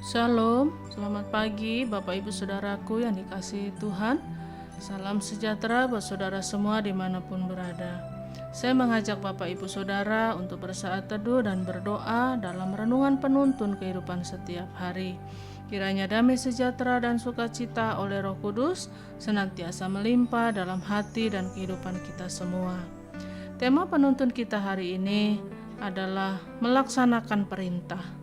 Shalom, selamat pagi Bapak Ibu Saudaraku yang dikasihi Tuhan. Salam sejahtera buat saudara semua dimanapun berada. Saya mengajak Bapak Ibu Saudara untuk bersaat teduh dan berdoa dalam renungan penuntun kehidupan setiap hari. Kiranya damai sejahtera dan sukacita oleh Roh Kudus senantiasa melimpah dalam hati dan kehidupan kita semua. Tema penuntun kita hari ini adalah melaksanakan perintah.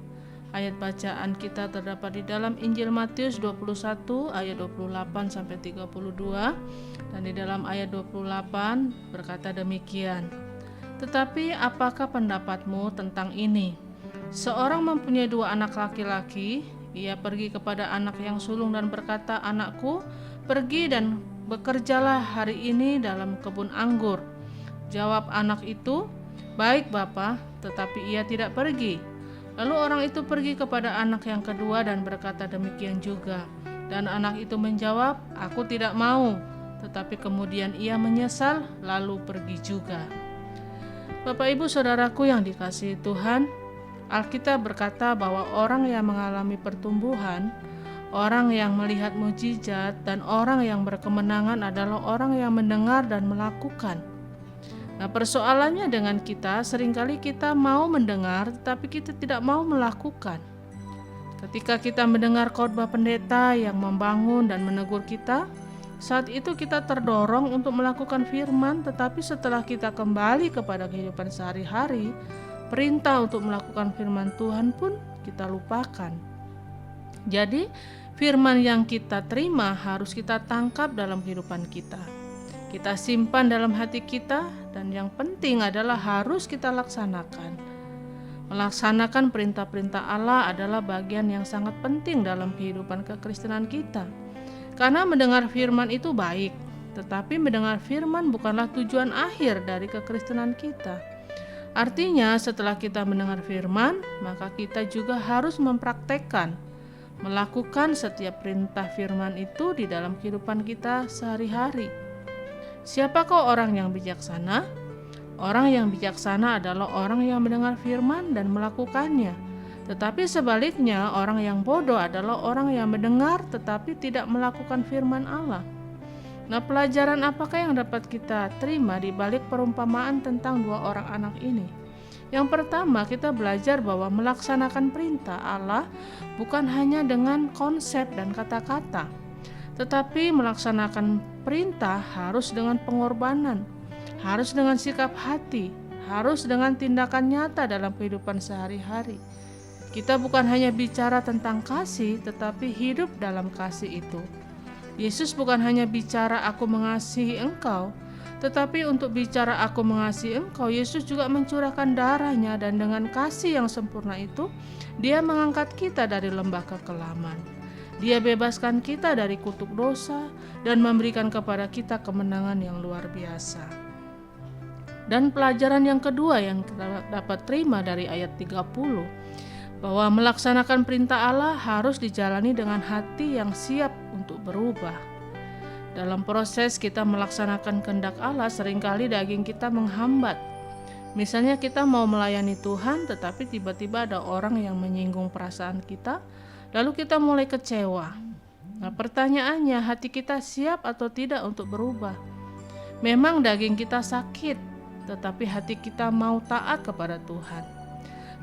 Ayat bacaan kita terdapat di dalam Injil Matius 21 ayat 28 sampai 32, dan di dalam ayat 28 berkata demikian. Tetapi apakah pendapatmu tentang ini? Seorang mempunyai 2 anak laki-laki, ia pergi kepada anak yang sulung dan berkata, "Anakku, pergi dan bekerjalah hari ini dalam kebun anggur." Jawab anak itu, "Baik, Bapa," tetapi ia tidak pergi. Lalu orang itu pergi kepada anak yang kedua dan berkata demikian juga. Dan anak itu menjawab, "Aku tidak mau." Tetapi kemudian ia menyesal lalu pergi juga. Bapak Ibu Saudaraku yang dikasihi Tuhan, Alkitab berkata bahwa orang yang mengalami pertumbuhan, orang yang melihat mujizat, dan orang yang berkemenangan adalah orang yang mendengar dan melakukan. Nah, persoalannya dengan kita, seringkali kita mau mendengar tetapi kita tidak mau melakukan. Ketika kita mendengar khotbah pendeta yang membangun dan menegur kita, saat itu kita terdorong untuk melakukan firman, tetapi setelah kita kembali kepada kehidupan sehari-hari, perintah untuk melakukan firman Tuhan pun kita lupakan. Jadi, firman yang kita terima harus kita tangkap dalam kehidupan kita. Kita simpan dalam hati kita, dan yang penting adalah harus kita laksanakan. Melaksanakan perintah-perintah Allah adalah bagian yang sangat penting dalam kehidupan kekristenan kita. Karena mendengar firman itu baik, tetapi mendengar firman bukanlah tujuan akhir dari kekristenan kita. Artinya setelah kita mendengar firman, maka kita juga harus mempraktekkan, melakukan setiap perintah firman itu di dalam kehidupan kita sehari-hari. Siapakah orang yang bijaksana? Orang yang bijaksana adalah orang yang mendengar firman dan melakukannya. Tetapi sebaliknya, orang yang bodoh adalah orang yang mendengar tetapi tidak melakukan firman Allah. Nah, pelajaran apakah yang dapat kita terima di balik perumpamaan tentang 2 orang anak ini? Yang pertama, kita belajar bahwa melaksanakan perintah Allah bukan hanya dengan konsep dan kata-kata, tetapi melaksanakan perintah harus dengan pengorbanan, harus dengan sikap hati, harus dengan tindakan nyata dalam kehidupan sehari-hari. Kita bukan hanya bicara tentang kasih, tetapi hidup dalam kasih itu. Yesus bukan hanya bicara "Aku mengasihi engkau", tetapi untuk bicara "Aku mengasihi engkau", Yesus juga mencurahkan darahnya, dan dengan kasih yang sempurna itu, Dia mengangkat kita dari lembah kekelaman. Dia bebaskan kita dari kutuk dosa dan memberikan kepada kita kemenangan yang luar biasa. Dan pelajaran yang kedua yang kita dapat terima dari ayat 30, bahwa melaksanakan perintah Allah harus dijalani dengan hati yang siap untuk berubah. Dalam proses kita melaksanakan kehendak Allah, seringkali daging kita menghambat. Misalnya kita mau melayani Tuhan, tetapi tiba-tiba ada orang yang menyinggung perasaan kita, lalu kita mulai kecewa. Nah, pertanyaannya, hati kita siap atau tidak untuk berubah? Memang daging kita sakit, tetapi hati kita mau taat kepada Tuhan.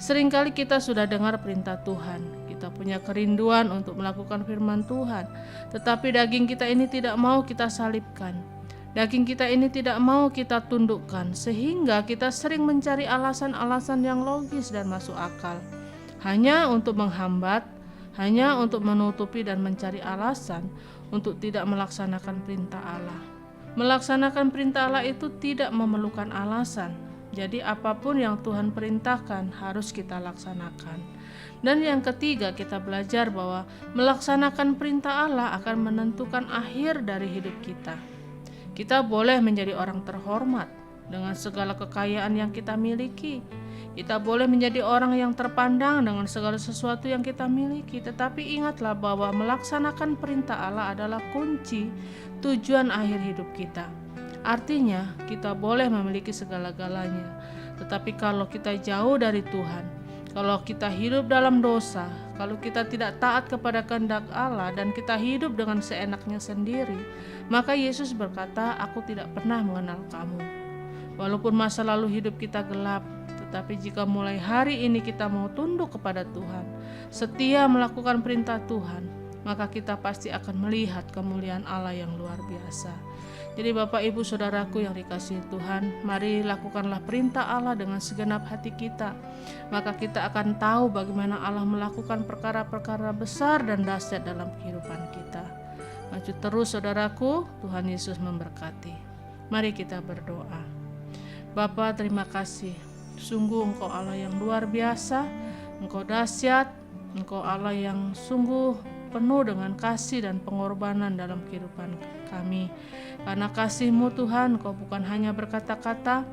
Seringkali kita sudah dengar perintah Tuhan, kita punya kerinduan untuk melakukan firman Tuhan, tetapi daging kita ini tidak mau kita salibkan. Daging kita ini tidak mau kita tundukkan, sehingga kita sering mencari alasan-alasan yang logis dan masuk akal, hanya untuk menghambat, hanya untuk menutupi dan mencari alasan untuk tidak melaksanakan perintah Allah. Melaksanakan perintah Allah itu tidak memerlukan alasan. Jadi apapun yang Tuhan perintahkan harus kita laksanakan. Dan yang ketiga, kita belajar bahwa melaksanakan perintah Allah akan menentukan akhir dari hidup kita. Kita boleh menjadi orang terhormat dengan segala kekayaan yang kita miliki. Kita boleh menjadi orang yang terpandang dengan segala sesuatu yang kita miliki, tetapi ingatlah bahwa melaksanakan perintah Allah adalah kunci tujuan akhir hidup kita. Artinya, kita boleh memiliki segala-galanya, tetapi kalau kita jauh dari Tuhan, Kalau kita hidup dalam dosa, kalau kita tidak taat kepada kehendak Allah dan kita hidup dengan seenaknya sendiri, maka Yesus berkata, "Aku tidak pernah mengenal kamu." Walaupun masa lalu hidup kita gelap, tetapi jika mulai hari ini kita mau tunduk kepada Tuhan, setia melakukan perintah Tuhan, maka kita pasti akan melihat kemuliaan Allah yang luar biasa. Jadi Bapak Ibu Saudaraku yang dikasihi Tuhan, mari lakukanlah perintah Allah dengan segenap hati kita. Maka kita akan tahu bagaimana Allah melakukan perkara-perkara besar dan dahsyat dalam kehidupan kita. Maju terus saudaraku, Tuhan Yesus memberkati. Mari kita berdoa. Bapa, terima kasih. Sungguh Engkau Allah yang luar biasa, Engkau dahsyat, Engkau Allah yang sungguh penuh dengan kasih dan pengorbanan dalam kehidupan kami. Karena kasih-Mu Tuhan, Engkau bukan hanya berkata-kata,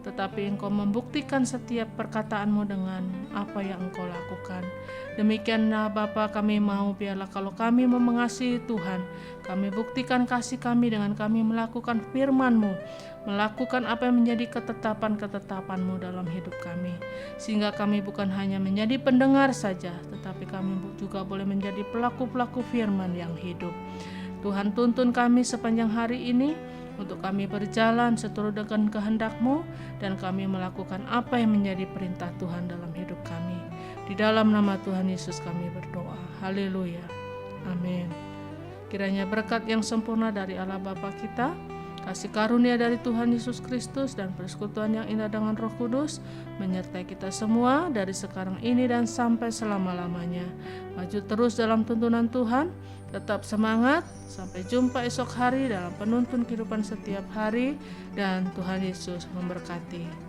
tetapi Engkau membuktikan setiap perkataan-Mu dengan apa yang Engkau lakukan. Demikianlah Bapa, kami mau biarlah kalau kami mau mengasihi Tuhan, kami buktikan kasih kami dengan kami melakukan firman-Mu, melakukan apa yang menjadi ketetapan-ketetapan-Mu dalam hidup kami. Sehingga kami bukan hanya menjadi pendengar saja, tetapi kami juga boleh menjadi pelaku-pelaku firman yang hidup. Tuhan, tuntun kami sepanjang hari ini untuk kami berjalan seturut dengan kehendak-Mu dan kami melakukan apa yang menjadi perintah Tuhan dalam hidup kami. Di dalam nama Tuhan Yesus kami berdoa. Haleluya. Amin. Kiranya berkat yang sempurna dari Allah Bapa kita, kasih karunia dari Tuhan Yesus Kristus dan persekutuan yang indah dengan Roh Kudus menyertai kita semua dari sekarang ini dan sampai selama-lamanya. Maju terus dalam tuntunan Tuhan, tetap semangat, sampai jumpa esok hari dalam penuntun kehidupan setiap hari, dan Tuhan Yesus memberkati.